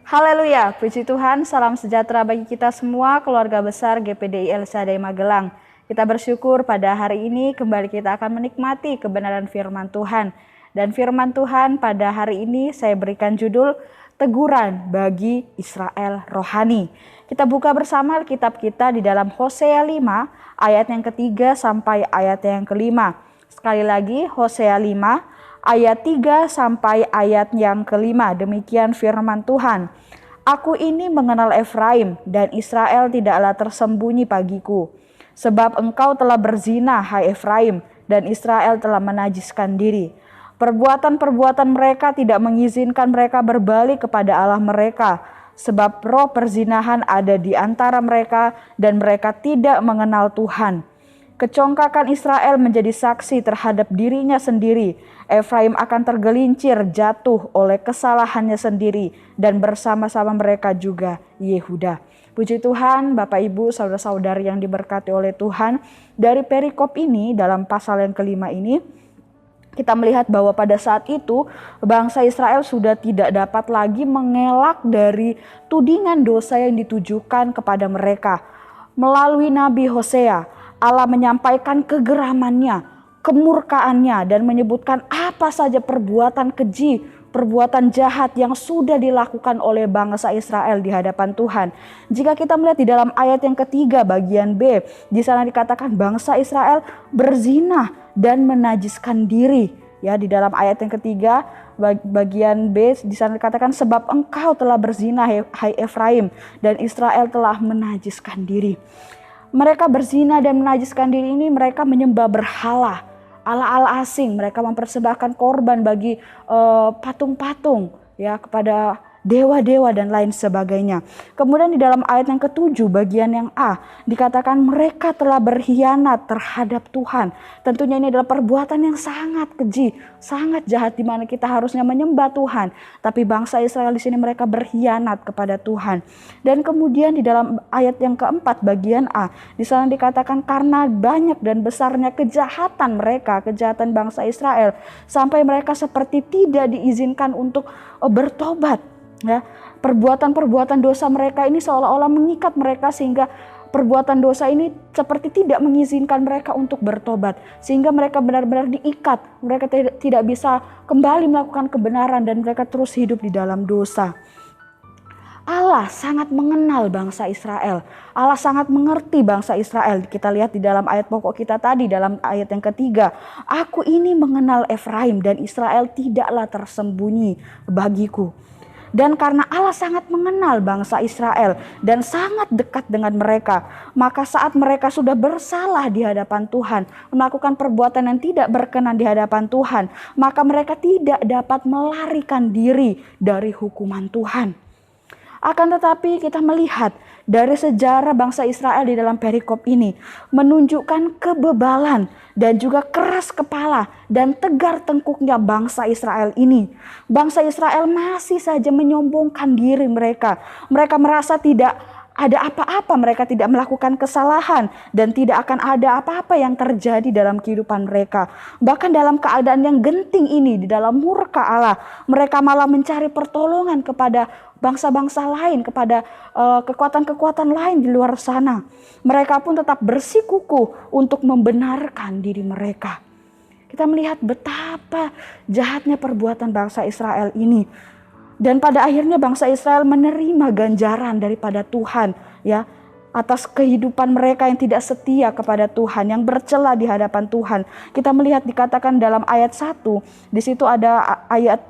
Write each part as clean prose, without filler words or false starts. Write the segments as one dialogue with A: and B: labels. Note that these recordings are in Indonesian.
A: Haleluya, puji Tuhan, salam sejahtera bagi kita semua, keluarga besar GPDI El Shaddai Magelang. Kita bersyukur pada hari ini kembali kita akan menikmati kebenaran firman Tuhan. Dan firman Tuhan pada hari ini saya berikan judul Teguran bagi Israel Rohani. Kita buka bersama Alkitab kita di dalam Hosea 5 ayat yang ketiga sampai ayat yang kelima. Sekali lagi Hosea 5 ayat 3 sampai ayat yang kelima. Demikian firman Tuhan. Aku ini mengenal Efraim dan Israel tidaklah tersembunyi bagiku. Sebab engkau telah berzina, hai Efraim, dan Israel telah menajiskan diri. Perbuatan-perbuatan mereka tidak mengizinkan mereka berbalik kepada Allah mereka. Sebab roh perzinahan ada di antara mereka dan mereka tidak mengenal Tuhan. Kecongkakan Israel menjadi saksi terhadap dirinya sendiri. Efraim akan tergelincir jatuh oleh kesalahannya sendiri dan bersama-sama mereka juga Yehuda. Puji Tuhan, Bapak Ibu, saudara-saudari yang diberkati oleh Tuhan. Dari perikop ini dalam pasal yang kelima ini kita melihat bahwa pada saat itu bangsa Israel sudah tidak dapat lagi mengelak dari tudingan dosa yang ditujukan kepada mereka. Melalui Nabi Hosea, Allah menyampaikan kegeramannya, kemurkaannya, dan menyebutkan apa saja perbuatan keji, perbuatan jahat yang sudah dilakukan oleh bangsa Israel di hadapan Tuhan. Jika kita melihat di dalam ayat yang ketiga bagian B, di sana dikatakan bangsa Israel berzina dan menajiskan diri. Ya, di dalam ayat yang ketiga bagian B di sana dikatakan sebab engkau telah berzina hai Efraim dan Israel telah menajiskan diri. Mereka berzina dan menajiskan diri ini, mereka menyembah berhala, ala-ala asing. Mereka mempersembahkan korban bagi patung-patung ya kepada dewa-dewa dan lain sebagainya. Kemudian di dalam ayat yang ketujuh bagian yang A dikatakan mereka telah berkhianat terhadap Tuhan. Tentunya ini adalah perbuatan yang sangat keji, sangat jahat di mana kita harusnya menyembah Tuhan, tapi bangsa Israel di sini mereka berkhianat kepada Tuhan. Dan kemudian di dalam ayat yang keempat bagian A di sana dikatakan karena banyak dan besarnya kejahatan mereka, kejahatan bangsa Israel sampai mereka seperti tidak diizinkan untuk bertobat. Ya, perbuatan-perbuatan dosa mereka ini seolah-olah mengikat mereka sehingga perbuatan dosa ini seperti tidak mengizinkan mereka untuk bertobat. Sehingga mereka benar-benar diikat, mereka tidak bisa kembali melakukan kebenaran dan mereka terus hidup di dalam dosa. Allah sangat mengenal bangsa Israel. Allah sangat mengerti bangsa Israel. Kita lihat di dalam ayat pokok kita tadi dalam ayat yang ketiga. Aku ini mengenal Efraim dan Israel tidaklah tersembunyi bagiku. Dan karena Allah sangat mengenal bangsa Israel dan sangat dekat dengan mereka, maka saat mereka sudah bersalah di hadapan Tuhan, melakukan perbuatan yang tidak berkenan di hadapan Tuhan, maka mereka tidak dapat melarikan diri dari hukuman Tuhan. Akan tetapi kita melihat dari sejarah bangsa Israel di dalam perikop ini menunjukkan kebebalan dan juga keras kepala dan tegar tengkuknya bangsa Israel ini. Bangsa Israel masih saja menyombongkan diri mereka. Mereka merasa tidak ada apa-apa, mereka tidak melakukan kesalahan dan tidak akan ada apa-apa yang terjadi dalam kehidupan mereka. Bahkan dalam keadaan yang genting ini, di dalam murka Allah, mereka malah mencari pertolongan kepada bangsa-bangsa lain, kepada kekuatan-kekuatan lain di luar sana. Mereka pun tetap bersikukuh untuk membenarkan diri mereka. Kita melihat betapa jahatnya perbuatan bangsa Israel ini. Dan pada akhirnya bangsa Israel menerima ganjaran daripada Tuhan ya atas kehidupan mereka yang tidak setia kepada Tuhan, yang bercela di hadapan Tuhan. Kita melihat dikatakan dalam ayat 1, di situ ada ayat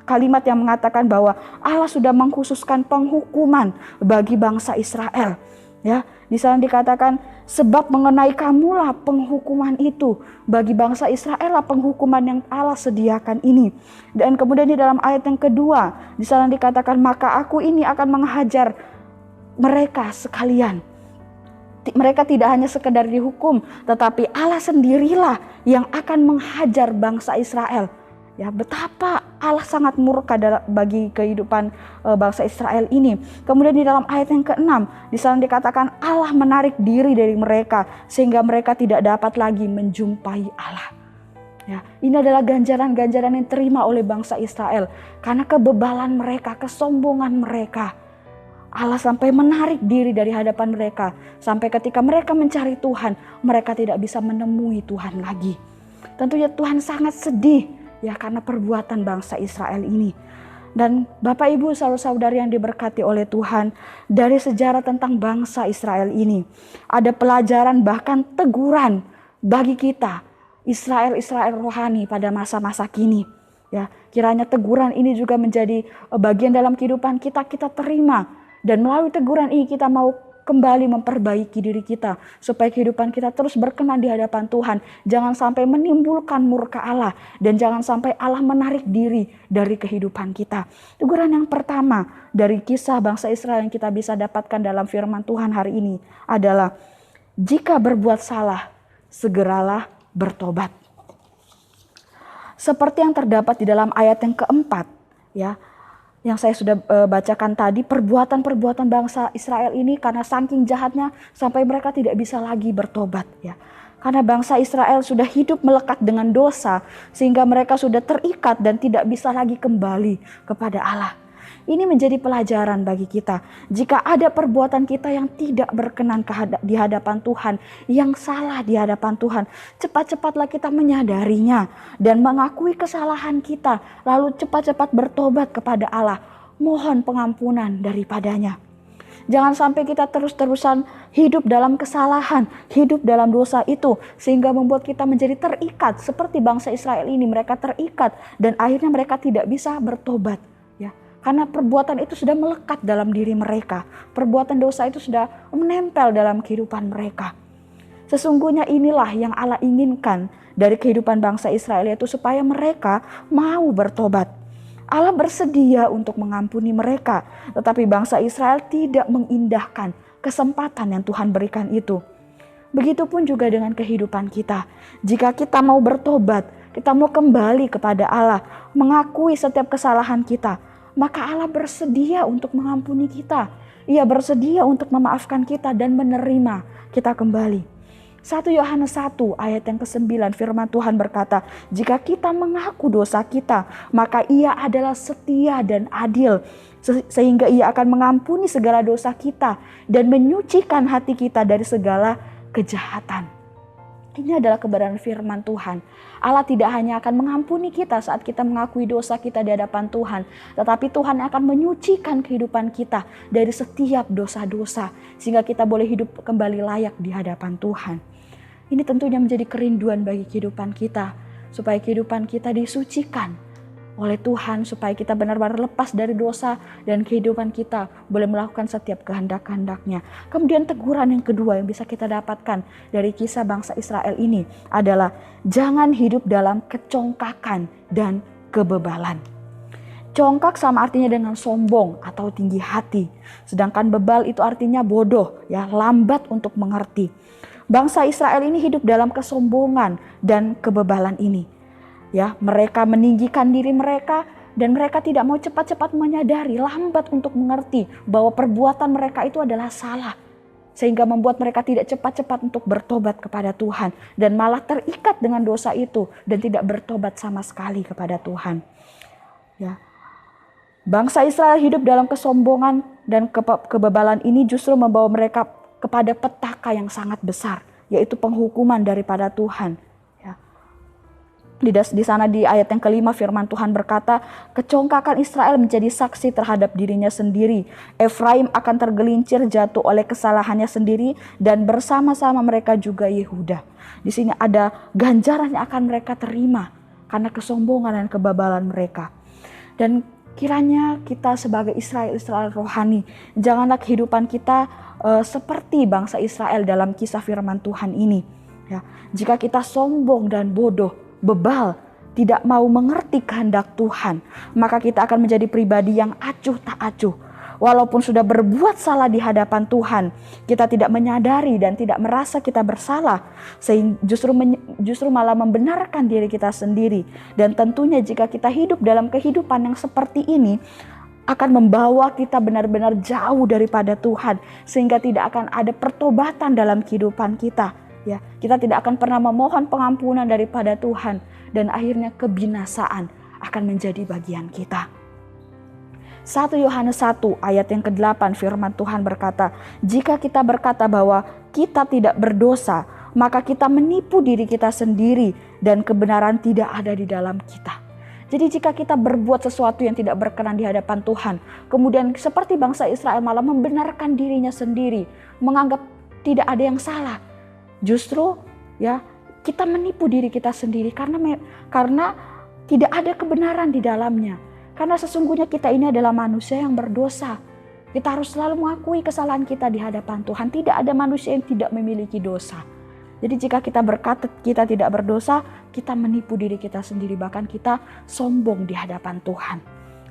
A: kalimat yang mengatakan bahwa Allah sudah mengkhususkan penghukuman bagi bangsa Israel. Ya, di sana dikatakan sebab mengenai kamulah penghukuman itu, bagi bangsa Israel lah penghukuman yang Allah sediakan ini. Dan kemudian di dalam ayat yang kedua di sana dikatakan maka aku ini akan menghajar mereka sekalian. Mereka tidak hanya sekedar dihukum, tetapi Allah sendirilah yang akan menghajar bangsa Israel. Ya, betapa Allah sangat murka bagi kehidupan bangsa Israel ini. Kemudian di dalam ayat yang ke-6 di sana dikatakan Allah menarik diri dari mereka sehingga mereka tidak dapat lagi menjumpai Allah. Ya, ini adalah ganjaran-ganjaran yang diterima oleh bangsa Israel karena kebebalan mereka, kesombongan mereka. Allah sampai menarik diri dari hadapan mereka. Sampai ketika mereka mencari Tuhan, mereka tidak bisa menemui Tuhan lagi. Tentunya Tuhan sangat sedih ya karena perbuatan bangsa Israel ini. Dan Bapak Ibu saudara-saudari yang diberkati oleh Tuhan, dari sejarah tentang bangsa Israel ini ada pelajaran bahkan teguran bagi kita Israel rohani pada masa-masa kini. Ya, kiranya teguran ini juga menjadi bagian dalam kehidupan kita terima, dan melalui teguran ini kita mau kembali memperbaiki diri kita supaya kehidupan kita terus berkenan di hadapan Tuhan. Jangan sampai menimbulkan murka Allah dan jangan sampai Allah menarik diri dari kehidupan kita. Teguran yang pertama dari kisah bangsa Israel yang kita bisa dapatkan dalam firman Tuhan hari ini adalah jika berbuat salah, segeralah bertobat. Seperti yang terdapat di dalam ayat yang keempat, ya, yang saya sudah bacakan tadi, perbuatan-perbuatan bangsa Israel ini karena saking jahatnya sampai mereka tidak bisa lagi bertobat, ya. Karena bangsa Israel sudah hidup melekat dengan dosa sehingga mereka sudah terikat dan tidak bisa lagi kembali kepada Allah. Ini menjadi pelajaran bagi kita. Jika ada perbuatan kita yang tidak berkenan di hadapan Tuhan, yang salah di hadapan Tuhan, cepat-cepatlah kita menyadarinya dan mengakui kesalahan kita, lalu cepat-cepat bertobat kepada Allah, mohon pengampunan daripadanya. Jangan sampai kita terus-terusan hidup dalam kesalahan, hidup dalam dosa itu, sehingga membuat kita menjadi terikat seperti bangsa Israel ini. Mereka terikat dan akhirnya mereka tidak bisa bertobat. Karena perbuatan itu sudah melekat dalam diri mereka. Perbuatan dosa itu sudah menempel dalam kehidupan mereka. Sesungguhnya inilah yang Allah inginkan dari kehidupan bangsa Israel, yaitu supaya mereka mau bertobat. Allah bersedia untuk mengampuni mereka. Tetapi bangsa Israel tidak mengindahkan kesempatan yang Tuhan berikan itu. Begitupun juga dengan kehidupan kita. Jika kita mau bertobat, kita mau kembali kepada Allah, mengakui setiap kesalahan kita, maka Allah bersedia untuk mengampuni kita. Ia bersedia untuk memaafkan kita dan menerima kita kembali. 1 Yohanes 1 ayat yang ke-9 firman Tuhan berkata, jika kita mengaku dosa kita, maka Ia adalah setia dan adil, sehingga Ia akan mengampuni segala dosa kita dan menyucikan hati kita dari segala kejahatan. Ini adalah kebenaran firman Tuhan. Allah tidak hanya akan mengampuni kita saat kita mengakui dosa kita di hadapan Tuhan, tetapi Tuhan akan menyucikan kehidupan kita dari setiap dosa-dosa, sehingga kita boleh hidup kembali layak di hadapan Tuhan. Ini tentunya menjadi kerinduan bagi kehidupan kita, supaya kehidupan kita disucikan oleh Tuhan, supaya kita benar-benar lepas dari dosa dan kehidupan kita boleh melakukan setiap kehendak-kehendaknya. Kemudian teguran yang kedua yang bisa kita dapatkan dari kisah bangsa Israel ini adalah jangan hidup dalam kecongkakan dan kebebalan. Congkak sama artinya dengan sombong atau tinggi hati, sedangkan bebal itu artinya bodoh, ya, lambat untuk mengerti. Bangsa Israel ini hidup dalam kesombongan dan kebebalan ini. Ya, mereka meninggikan diri mereka dan mereka tidak mau cepat-cepat menyadari, lambat untuk mengerti bahwa perbuatan mereka itu adalah salah. Sehingga membuat mereka tidak cepat-cepat untuk bertobat kepada Tuhan dan malah terikat dengan dosa itu dan tidak bertobat sama sekali kepada Tuhan. Ya. Bangsa Israel hidup dalam kesombongan dan kebebalan ini justru membawa mereka kepada petaka yang sangat besar, yaitu penghukuman daripada Tuhan. Di sana di ayat yang kelima firman Tuhan berkata, kecongkakan Israel menjadi saksi terhadap dirinya sendiri. Efraim akan tergelincir jatuh oleh kesalahannya sendiri dan bersama-sama mereka juga Yehuda. Di sini ada ganjaran yang akan mereka terima karena kesombongan dan kebebalan mereka. Dan kiranya kita sebagai Israel rohani, janganlah kehidupan kita seperti bangsa Israel dalam kisah firman Tuhan ini. Ya, jika kita sombong dan bodoh, bebal, tidak mau mengerti kehendak Tuhan, maka kita akan menjadi pribadi yang acuh tak acuh. Walaupun sudah berbuat salah di hadapan Tuhan, kita tidak menyadari dan tidak merasa kita bersalah, sehingga justru malah membenarkan diri kita sendiri. Dan tentunya jika kita hidup dalam kehidupan yang seperti ini, akan membawa kita benar-benar jauh daripada Tuhan, sehingga tidak akan ada pertobatan dalam kehidupan kita. Ya, kita tidak akan pernah memohon pengampunan daripada Tuhan dan akhirnya kebinasaan akan menjadi bagian kita. 1 Yohanes 1 ayat yang ke-8 firman Tuhan berkata, jika kita berkata bahwa kita tidak berdosa, maka kita menipu diri kita sendiri dan kebenaran tidak ada di dalam kita. Jadi jika kita berbuat sesuatu yang tidak berkenan di hadapan Tuhan, kemudian seperti bangsa Israel malah membenarkan dirinya sendiri, menganggap tidak ada yang salah. Justru ya kita menipu diri kita sendiri karena tidak ada kebenaran di dalamnya. Karena sesungguhnya kita ini adalah manusia yang berdosa. Kita harus selalu mengakui kesalahan kita di hadapan Tuhan. Tidak ada manusia yang tidak memiliki dosa. Jadi jika kita berkata kita tidak berdosa, kita menipu diri kita sendiri. Bahkan kita sombong di hadapan Tuhan.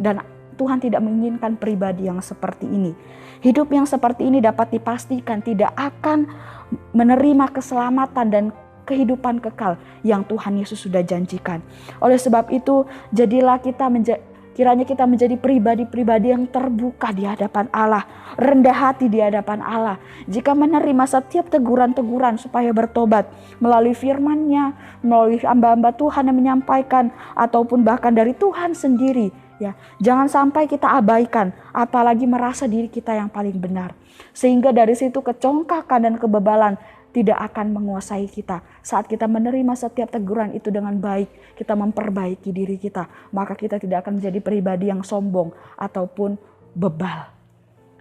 A: Dan Tuhan tidak menginginkan pribadi yang seperti ini. Hidup yang seperti ini dapat dipastikan tidak akan menerima keselamatan dan kehidupan kekal yang Tuhan Yesus sudah janjikan. Oleh sebab itu, kiranya kita menjadi pribadi-pribadi yang terbuka di hadapan Allah, rendah hati di hadapan Allah. Jika menerima setiap teguran-teguran supaya bertobat melalui firman-Nya, melalui hamba-hamba Tuhan yang menyampaikan, ataupun bahkan dari Tuhan sendiri. Ya, jangan sampai kita abaikan, apalagi merasa diri kita yang paling benar. Sehingga dari situ kecongkakan dan kebebalan tidak akan menguasai kita. Saat kita menerima setiap teguran itu dengan baik, kita memperbaiki diri kita, maka kita tidak akan menjadi pribadi yang sombong ataupun bebal.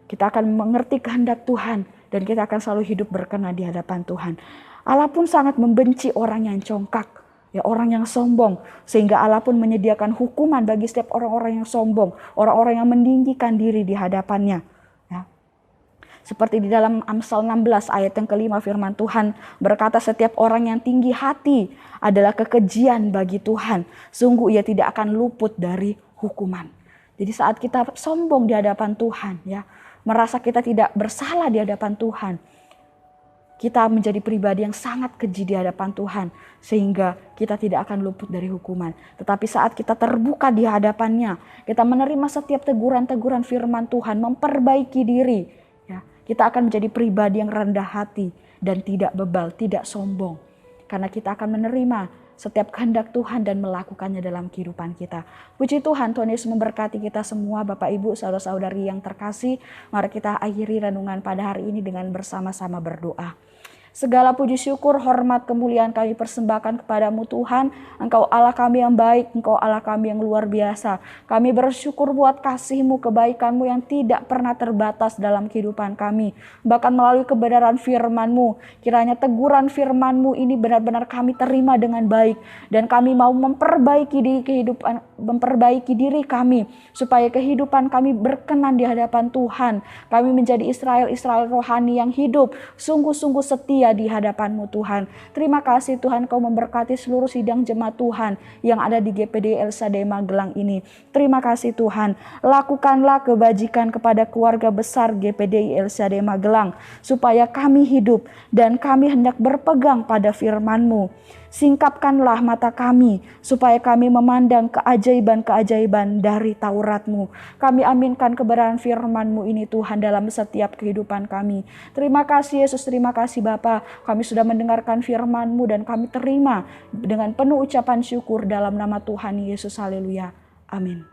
A: Kita akan mengerti kehendak Tuhan dan kita akan selalu hidup berkenan di hadapan Tuhan. Allah pun sangat membenci orang yang congkak, ya, orang yang sombong, sehingga Allah pun menyediakan hukuman bagi setiap orang-orang yang sombong, orang-orang yang meninggikan diri di hadapannya. Seperti di dalam Amsal 16 ayat yang ke-5 firman Tuhan berkata, setiap orang yang tinggi hati adalah kekejian bagi Tuhan. Sungguh ia tidak akan luput dari hukuman. Jadi saat kita sombong di hadapan Tuhan, ya, merasa kita tidak bersalah di hadapan Tuhan, kita menjadi pribadi yang sangat keji di hadapan Tuhan, sehingga kita tidak akan luput dari hukuman. Tetapi saat kita terbuka di hadapannya, kita menerima setiap teguran-teguran firman Tuhan, memperbaiki diri, kita akan menjadi pribadi yang rendah hati dan tidak bebal, tidak sombong. Karena kita akan menerima setiap kehendak Tuhan dan melakukannya dalam kehidupan kita. Puji Tuhan, Tuhan Yesus memberkati kita semua, Bapak Ibu, saudara-saudari yang terkasih. Mari kita akhiri renungan pada hari ini dengan bersama-sama berdoa. Segala puji syukur, hormat, kemuliaan kami persembahkan kepadamu Tuhan. Engkau Allah kami yang baik, Engkau Allah kami yang luar biasa. Kami bersyukur buat kasih-Mu, kebaikan-Mu yang tidak pernah terbatas dalam kehidupan kami. Bahkan melalui kebenaran firman-Mu, kiranya teguran firman-Mu ini benar-benar kami terima dengan baik. Dan kami mau memperbaiki diri kami, supaya kehidupan kami berkenan di hadapan Tuhan. Kami menjadi Israel rohani yang hidup, sungguh-sungguh setia di hadapan-Mu Tuhan. Terima kasih Tuhan, Kau memberkati seluruh sidang jemaat Tuhan yang ada di GPD El Shaddai Magelang ini. Terima kasih Tuhan, lakukanlah kebajikan kepada keluarga besar GPD El Shaddai Magelang, supaya kami hidup dan kami hendak berpegang pada firman-Mu. Singkapkanlah mata kami, supaya kami memandang keajaiban-keajaiban dari Taurat-Mu. Kami aminkan kebenaran firman-Mu ini Tuhan dalam setiap kehidupan kami. Terima kasih Yesus, terima kasih Bapa. Kami sudah mendengarkan firman-Mu dan kami terima dengan penuh ucapan syukur dalam nama Tuhan Yesus. Haleluya. Amin.